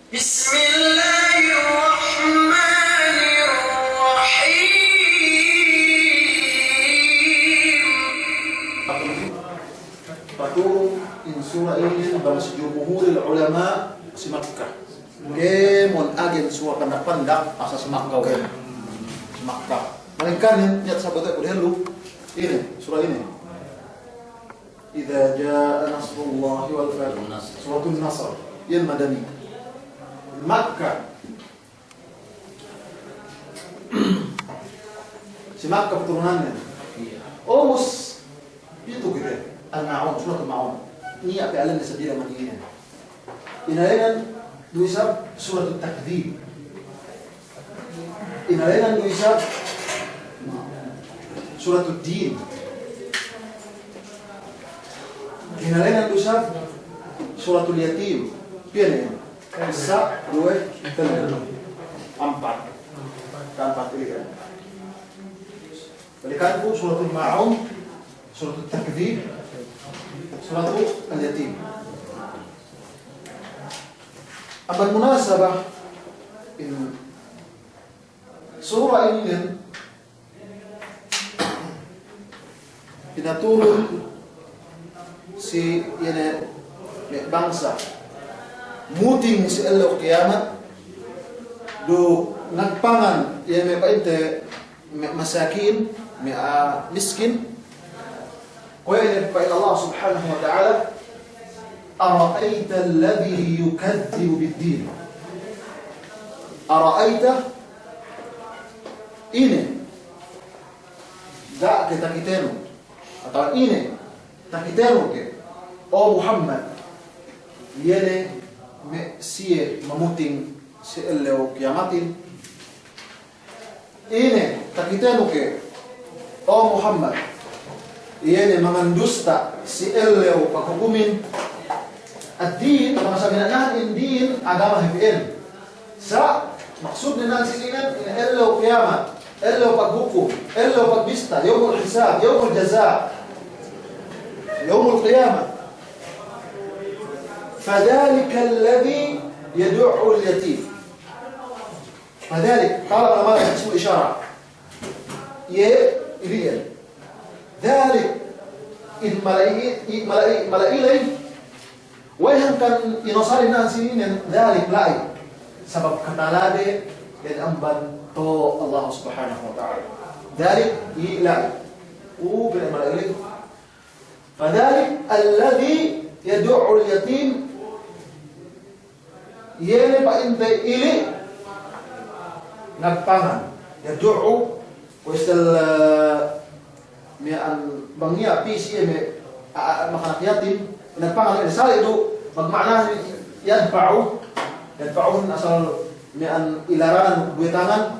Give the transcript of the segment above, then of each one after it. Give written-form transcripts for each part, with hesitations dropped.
Bismillahirrahmanirrahim. Paturong insura ini bangsa jumhuril ulama si Makkah. Mon agen suwa pandak-pandak asa semakau kan. Makkah. Mereka niat sahabat dulu ini surah ini. Idza jaa nasrullahi wal fath. Suratul Nasr. Yang Madani. Makkah. Si Makkah keturunannya. Oh, itu gitu. Al-Ma'un, surat Al-Ma'un. Ini apa yang disebut dengan ini? Inalan duisab surat Al-Takdzib. Inalan duisab surat Ad-Din. Inalan duisab surat Al-Yatim. Pian ya? Isa, 2, 3, 4. Empat ini kan. Balikan po surat Al-Ma'un, surat Al-Takdzib, surat Al-Yatim. Amal munasabah in surah ini kan pinaturun si yana bangsa muting si Allah kiamat do nagpangan yan may painte masakin may miskin kuya pa Allah subhanahu wa ta'ala ara'aita alladhi yukadhibu bid-din ara'aita ini da kita kiteno atau ini takiteno ke o Muhammad yene me siye mamuting si Allah kiamatin ini takiteno ke o Muhammad yene mangandusta si Allah paghukumin ad-din mga sabi na din agama HPN sa maksud na sininan in Allah kiamat Allah paghukum Allah pagbista yawmul hisab yawmul jaza yawmul qiyamah فذلك الذي يدعو اليتيم فذلك قال العلماء اسمه إشارة يريد ذلك إن ملائي لي وين كان ينصر الناس ذلك لاي سبب كتالade yang amban to Allah subhanahu wa ta'ala ذلك لا وبين ملائي فذلك الذي يدعو اليتيم yene pa inte ili nagpangan yad'u wisal mian bangia pisi me makanak yatim nagpangan misal itu magmakna yadfa'u asal mian ilaran dua tangan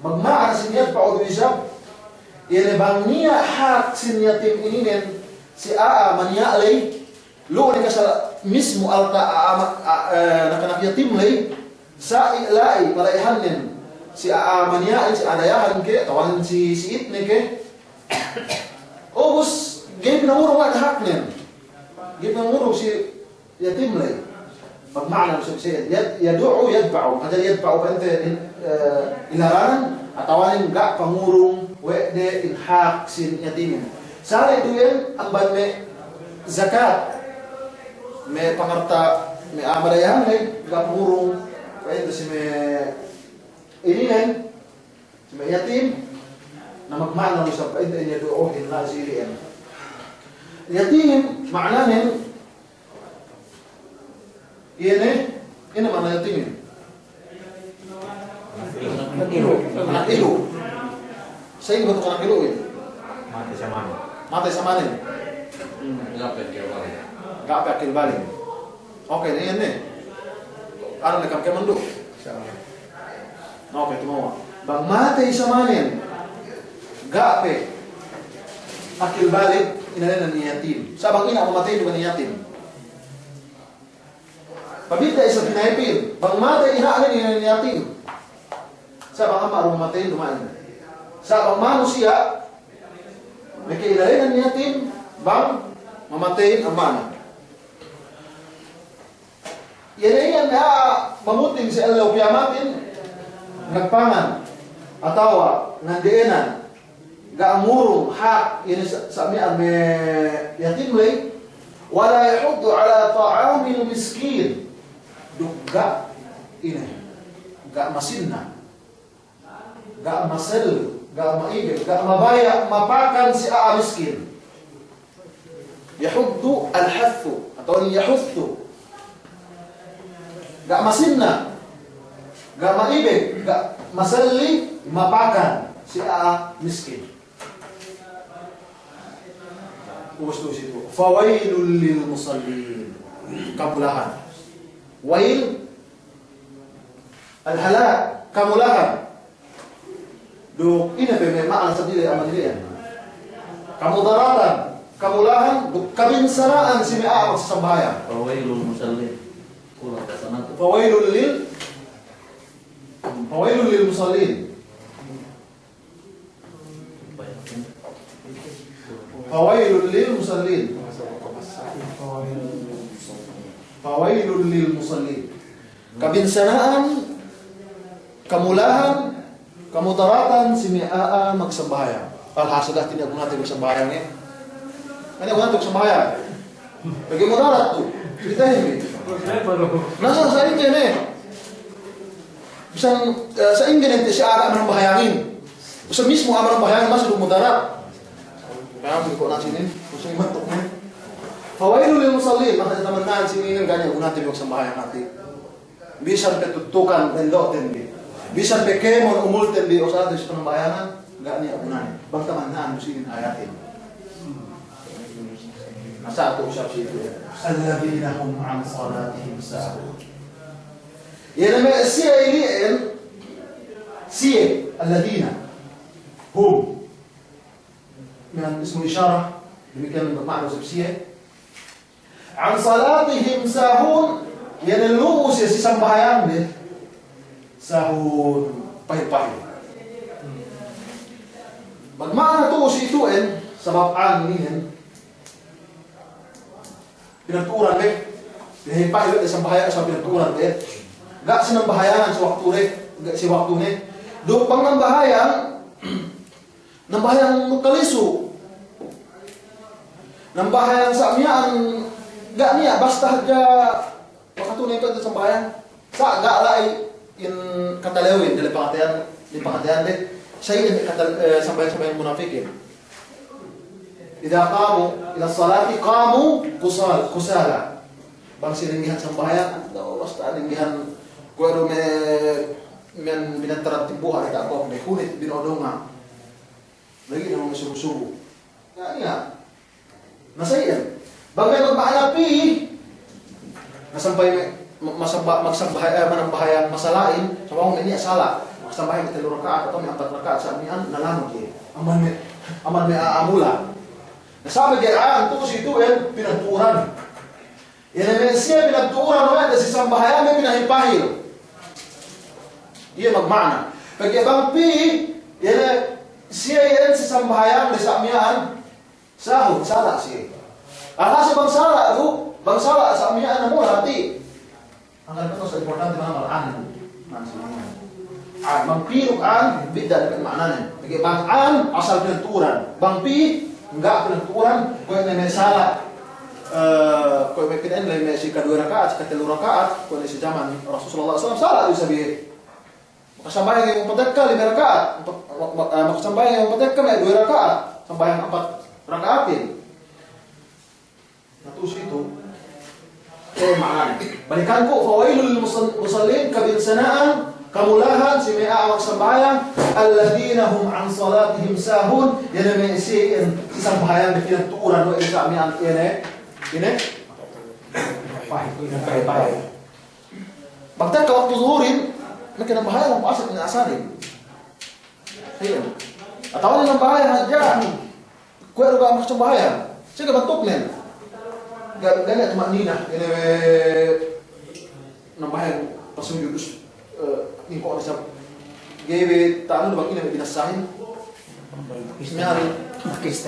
magmakna sin yadfa'u bisab yene bangia hak sin yatim ini nen si mania lay lu ni kasal mismu alta anak yatim lay sa ilai para ihanin si mania si adayahan ke tawan si itne ke obus game na muro wad haknen game na muro si yatim lay magmana sa yad'u yadfa'u ada yadfa'u anta ilaran atawanin ga pangurong we de ilhaq sin yatimin sa itu yan ang banme zakat me pangarta me amalayan me gapurong pwede si me inihan si me yatim na magmana sa pwede niya doon na silian yatim maknanya ini mana yatim anak ilu saya betul anak ilu ini mati sama nih gak pakai balik. Oke, ini. Ano nakam kemandu? Oke, tumawa. Bang mate isamanin. Gak pakai balik inalan ni yatim. Sabang ina mamatay dengan yatim. Pabita isa pinaipil. Bang mate inaanin ni yatim. Sabang ama mamatay dumain. Sabang manusia may kailalan ni yatim bang mamatay ang mana. Yan na mamuting si Allah kiamatin nagpangan atau ngandeena ga murung hak ini samian me yatim lay wala yahuddu ala ta'amil miskin duga ini ga masinna ga masal ga maibig ga mabaya mapakan si miskin yahuddu al-hathu atau yahuthu gak masinna, gak maibig, gak masalli, mapakan si miskin. Ubus itu. Fawailul lil musallin. Kamulahan. Wail al-halak, kamulahan. Do ini makna sendiri amal dia. Kamudaratan, kamulahan, kabinsanaan si mi'a magsasambahaya. Fawailul musallin. Fawailul lil musallin. Fawailul lil musallin. Fawailul lil musallin. Kabinsanaan, kamulahan, kamudaratan si mi'a magsambahayan. Alhasil tidak guna untuk sembahyang ni. Ano guna untuk sembahyang? Bagi mudarat tu. Kita ini. Nasa sa ingin eh. Bisang sa ingin ente siya agak menambahayangin. Bisa mismo amal bahayang masih mudarat. Kaya ko na sinin, gusto ni matok mo. Fawailul lil musallin, maka teman-teman sini ng ganyan guna tayo magsambahayang natin. Bisan petutukan endoten di. Bisan pekemon umulten di usaha sa panambahayangan, gani abunan. Bangtaman sinin ayatin. Nasa ato usap siya ito. Alladhina hum an salatihim sahun. Yan naman siya iliin, siya, alladhina hum. Yan ismu isyarah, demikian bermakna usap siya. An salatihim sahun, yan ang lumus siya si sambahayan din. Sahun, pahit-pahit. Magmakna ito si ituin, sabab ang inihin, pinagtuuran deh, pinahipahilot isang bahaya sa pinagtuuran deh. Gak sinang bahayangan sa waktu deh, gak si waktu nih. Dupang ng bahayang kalisu, ng bahayang sa amyaan, gak niya basta aja pakatunay ko sa bahayang. Sa gak lai in katalewin dari pangatian deh. Saya ini sampai munafikin. Idza qamu ila salati qamu kusala. Bang silingihan sambahayan atau basta linggihan kuero men binantara timbuhan ita ko me kunit binodonga. Lagi nang subu-subu. Ya. Nasayan. Bagay magmaanapi nasampay manambahayang masalain sa wong ini sala. Magsambahay ng 3 rakaat atau 4 rakaat sa amian nalamog eh. Aman me aamula. Nasabi kaya ang tutos ito pinagtuuran. Yan ang siya pinagtuuran naman kasi sambahayan may pinahipahil. Iyan magmana. Pag ibang pi, yan siya yan sa sambahayan may samyaan sahod, sala siya. Ang kasi bangsala ito, bangsala sa amyaan na mo hati. Ang ganito sa importante mga malaan. Magpirok ang bida na maknanan. Pag ibang an, asal pinagtuuran. Bang pi, enggak pinagtuuran, kung may sala, kung may pinain, may si kadua rakaat, si katilu rakaat, kung si zaman Rasulullah SAW, salah yung sabihin. Makasambayan yung padagka, 5 rakaat. Makasambayan yung padagka, may 2 rakaat. Sambayan 4 rakaatin. Natus ito. Kaya maaari. Balikan ko, fawailul musallin, kabinsanaan, kamulahan, si may awak sambayan, alladhina hum an salatihim sahun, yan ang may isiin, sambayan na pinagtuuran mo, isa kami ang ini? Pahit. Bagtang ka waktu zuhurin, may kinambahayan ang paasat ng asarin. Ayan. At awan ng bahayan, dyan, kuwero ka ang sambayan. Sige, bantok nin. Ganyan, tumanina, ini nambahayan, pasuyudus, ini kok ada gawe tahu bang ini binasahin nyari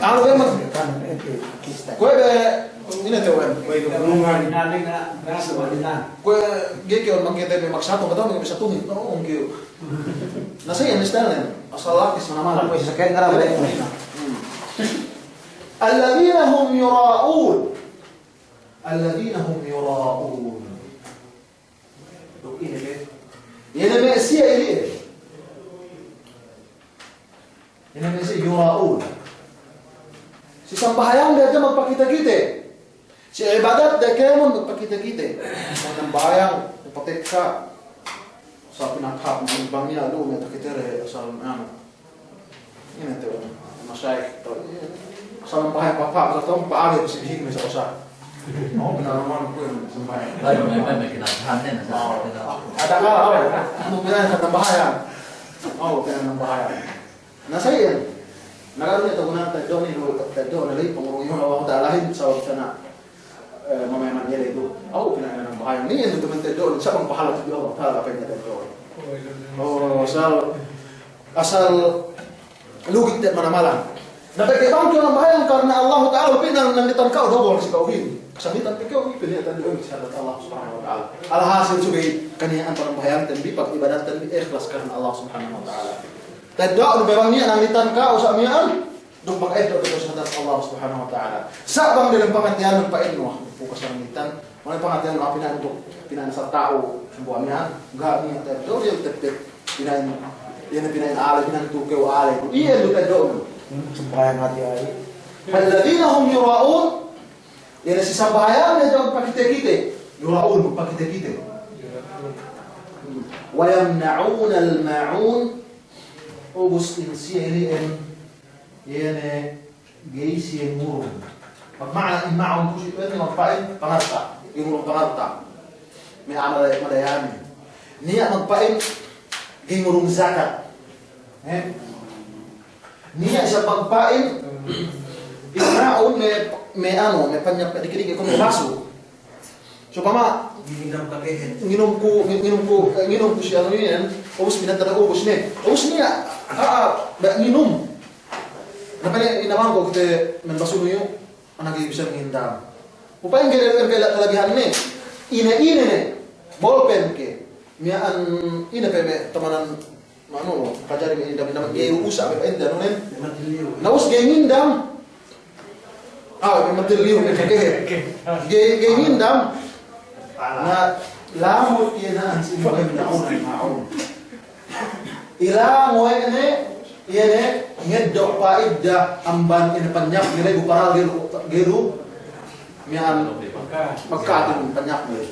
ano ba mag kue Ini tewan. Gunungan naning na walinan. Kue geke on mangkete pe maksato kata ngi bisa tumi. No ngke. Nasa yan isdalan. Asal lakis mana Wis sekian karena boleh. Alladzina hum yura'un. Alladzina hum yura'un. Dok ini be. Ini be sia ini. Ini be sia yura'un. Si sampahayang dia aja magpakita-kita. Si ibadat dia kemon magpakita-kita. Sampahayang upatekka sa pinathap ng bangya lu may takitere asal ano. Ini to masyayikh to. Asal pahay papa sa tong paagi si bihig may sa usa. Oh, naman ko yung sampahayang. Ay, may kinakahan din sa Ada kala ano pinay sa tambahayan. Oh, pinay ng bahayan. Nasa iyan. Nagkaroon ito kung natin doon na rin, pangurong yung ako dalahin sa wag sana mamaya mangyari ito. Ako pinagyan ng bahayan. Niyan ito naman tayo doon, sa pang pahalat ito ako, talapin na tayo doon. Oh, asal lugit at manamalan. Napagkibang ko ng bahayan karena Allah Ta'ala pinanangitan ka o doon si kauhin. Kasangitan ka ikaw, pinanitan doon sa Allah Subhanahu Wa Ta'ala. Alhasil subay, kaniyaan pa ng bahayan, tanbi, pag-ibadat, tanbi, ikhlas karena Allah Subhanahu Wa Ta'ala. Tadwa memang niya nangitan ka o sa amiyaan dong pag-edwa ito sa hadas Allah Subhanahu Wa Ta'ala. Sa bang dalang pangatian ng painwa, bukas ng nangitan, mga pangatian ng apinan ito, pinain sa tao, sumbuhan niya, gawin niya tayo, yung tepit, pinain, yan ang pinain alay, pinain tukew alay, iyan ito tayo. Sampayang hati ay. Alladina hum yura'un, yan ang sisabayan na ito magpakita-kita, yura'un, magpakita-kita. Wayamna'un al-ma'un, ubus insiyaliin yene geisi murung magmana ima'un kusi ini magpain pangarta imurung pangarta may amal madayami niya magpain imurung zakat niya sa pagpain ima'un may panyak dikit-dikit kung baso so pama nginom ko siya ano yun ubus binatara ubus niya nginom napanya inaman ko kita menbasu niyo anak bisa menghindam upaya yang kelebihan ini ine bolpen ke mian ine pe temanan mano pajari menghindam geu usa pe enda nonen naus gengindam matiliu ke gengindam na lamut yana ansi ma'un ila ngoene yene ngedok paidda amban ina panyak gire guparal geru mian magkatin panyak ni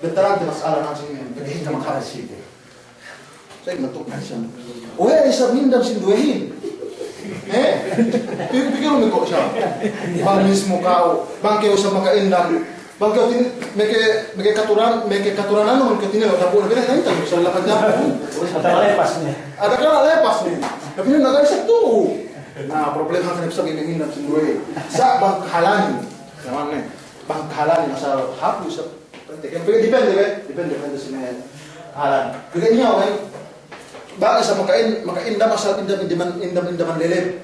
veteran de masalah nang sing kita makasi saya matuk nasian oe isa mindam sin duehin pikir mo ko siya bang mismo kau bang keu sa makaindam bang keu meke katuran ano man tinelo tapo na binay nang sa lakad niya ada kala lepas nih tapi ini nagay sa tuo nah problema kan bisa gimingin ng sindue sa bangkalan naman nih bangkalan asal hapus sa depende sa mga halan kaya niya okay baka sa makaindam asal indam lelep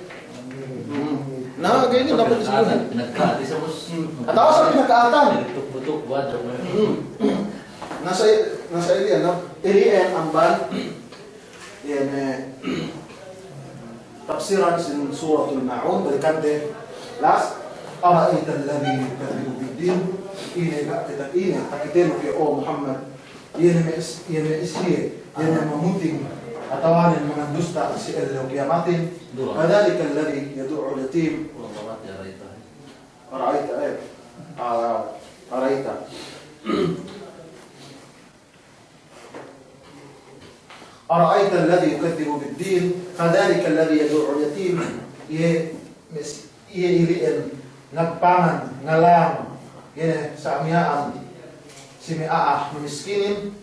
nah ganyan dapat disimulan nagkaati sa mus atawa sa pinakaatan tutuk buat nasa ilian amban yan tafsiran sin suratul Ma'un berkante las ara'aita alladhi yukazzibu bid-din ini takiteno ke o Muhammad yan ishiye yan mamuting atawanin mga dusta si Allah kiyamatin kadhalika alladhi yad'u al-yatim ara'aita أرأيت الذي يكذب بالدين فذلك الذي يدعو اليتيم iliin nagpangan ngalang sa amyaan simi'aah miskinin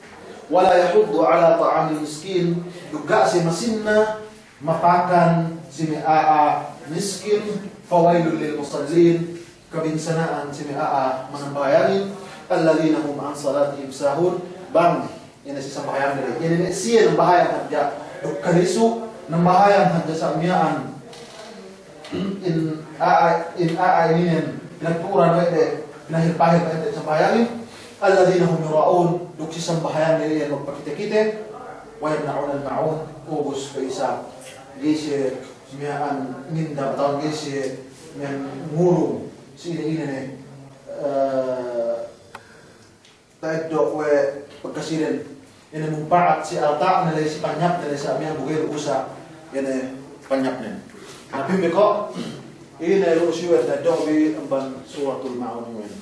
wala yahuddu ala ta'amil miskin duga si masinna mapakan simi'aah miskin fawailul lil musallin kabinsanaan simi'aah manambayanin alladhina hum an salatihim sahun bang yan si sambayang nila. Yan siya ng bahayang hadya. Kalisu ng bahayang hadya sa amyaan. In aainin pinagpuuran pinahirpahir pa ito sambayangin. Alladhina hum yura'un, duksi sambahayan nila yan magpakita-kita, wa yamna'un al-ma'un, ubos pa isa, gisi, miyaan minda, atau gisi, miyaan ngulong, sila-ina na, taedok we pagkasirin, yan ang mumpaat si alta nila, si panyap nila sa miyang bugay usa, yan ang panyap nila. Napimbi ko, ini lulusyo at taedok we ang ban suratul ma'un yun.